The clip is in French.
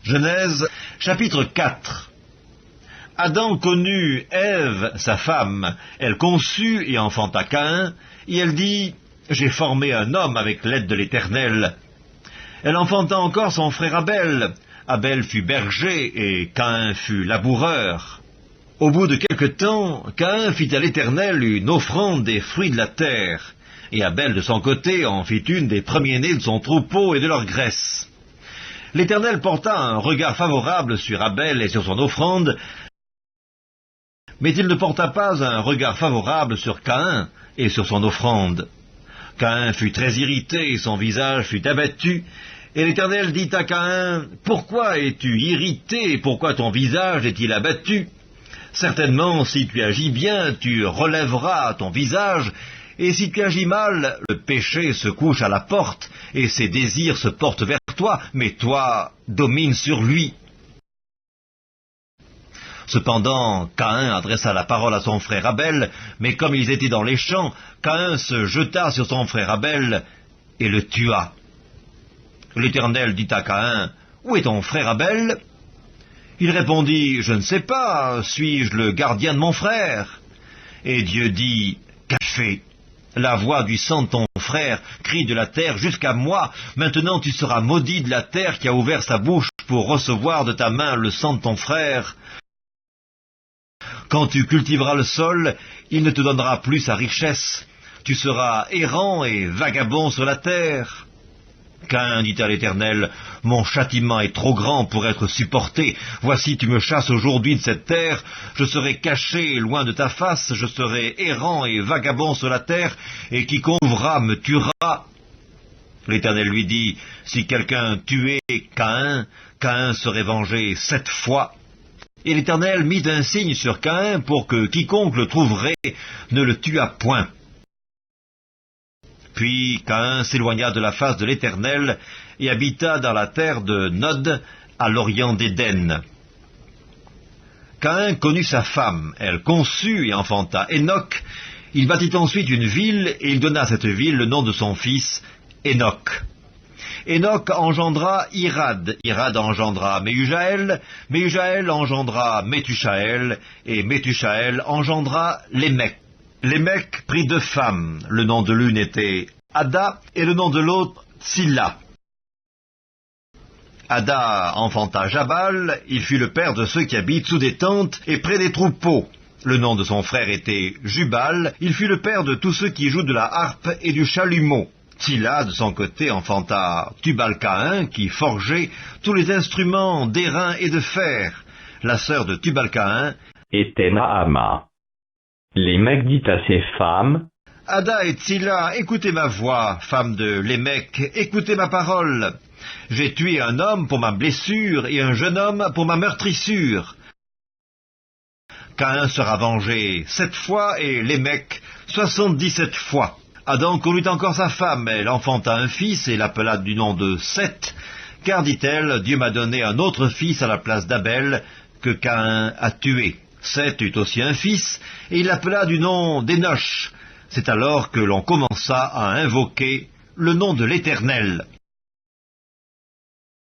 Genèse, chapitre 4. Adam connut Ève, sa femme. Elle conçut et enfanta Caïn, et elle dit « J'ai formé un homme avec l'aide de l'Éternel. » Elle enfanta encore son frère Abel. Abel fut berger et Caïn fut laboureur. Au bout de quelque temps, Caïn fit à l'Éternel une offrande des fruits de la terre, et Abel de son côté en fit une des premiers-nés de son troupeau et de leur graisse. L'Éternel porta un regard favorable sur Abel et sur son offrande, mais il ne porta pas un regard favorable sur Caïn et sur son offrande. Caïn fut très irrité et son visage fut abattu, et l'Éternel dit à Caïn, « Pourquoi es-tu irrité et pourquoi ton visage est-il abattu? Certainement, si tu agis bien, tu relèveras ton visage, et si tu agis mal, le péché se couche à la porte, et ses désirs se portent vers toi, mais toi, domine sur lui. » Cependant, Caïn adressa la parole à son frère Abel, mais comme ils étaient dans les champs, Caïn se jeta sur son frère Abel et le tua. L'Éternel dit à Caïn, « Où est ton frère Abel ?» Il répondit, « Je ne sais pas, suis-je le gardien de mon frère ?» Et Dieu dit, « Qu'a fait ? La voix du sang de ton frère crie de la terre jusqu'à moi. Maintenant tu seras maudit de la terre qui a ouvert sa bouche pour recevoir de ta main le sang de ton frère. Quand tu cultiveras le sol, il ne te donnera plus sa richesse. Tu seras errant et vagabond sur la terre. » Caïn dit à l'Éternel, « Mon châtiment est trop grand pour être supporté. Voici, tu me chasses aujourd'hui de cette terre. Je serai caché loin de ta face. Je serai errant et vagabond sur la terre, et quiconque m'ouvrira me tuera. » L'Éternel lui dit, « Si quelqu'un tuait Caïn, Caïn serait vengé 7 fois. » Et l'Éternel mit un signe sur Caïn pour que quiconque le trouverait ne le tuât point. Puis Caïn s'éloigna de la face de l'Éternel et habita dans la terre de Nod, à l'orient d'Éden. Caïn connut sa femme, elle conçut et enfanta Hénoc. Il bâtit ensuite une ville et il donna à cette ville le nom de son fils, Hénoc. Hénoc engendra Irad, Irad engendra Méhujaël, Méhujaël engendra Métushaël, et Métushaël engendra Lémec. Lémec prit 2 femmes, le nom de l'une était Ada, et le nom de l'autre Tsilla. Ada enfanta Jabal, il fut le père de ceux qui habitent sous des tentes et près des troupeaux. Le nom de son frère était Jubal, il fut le père de tous ceux qui jouent de la harpe et du chalumeau. Tsilla, de son côté, enfanta Tubal-Caïn, qui forgeait tous les instruments d'airain et de fer. La sœur de Tubal-Caïn était Naama. Lémec dit à ses femmes, « Ada et Tsilla, écoutez ma voix, femme de Lémec, écoutez ma parole. J'ai tué un homme pour ma blessure et un jeune homme pour ma meurtrissure. Caïn sera vengé 7 fois et Lémec 77 fois. Adam connut encore sa femme, elle enfanta un fils et l'appela du nom de Seth, car, dit-elle, Dieu m'a donné un autre fils à la place d'Abel que Caïn a tué. Seth eut aussi un fils, et il l'appela du nom d'Énoch. C'est alors que l'on commença à invoquer le nom de l'Éternel.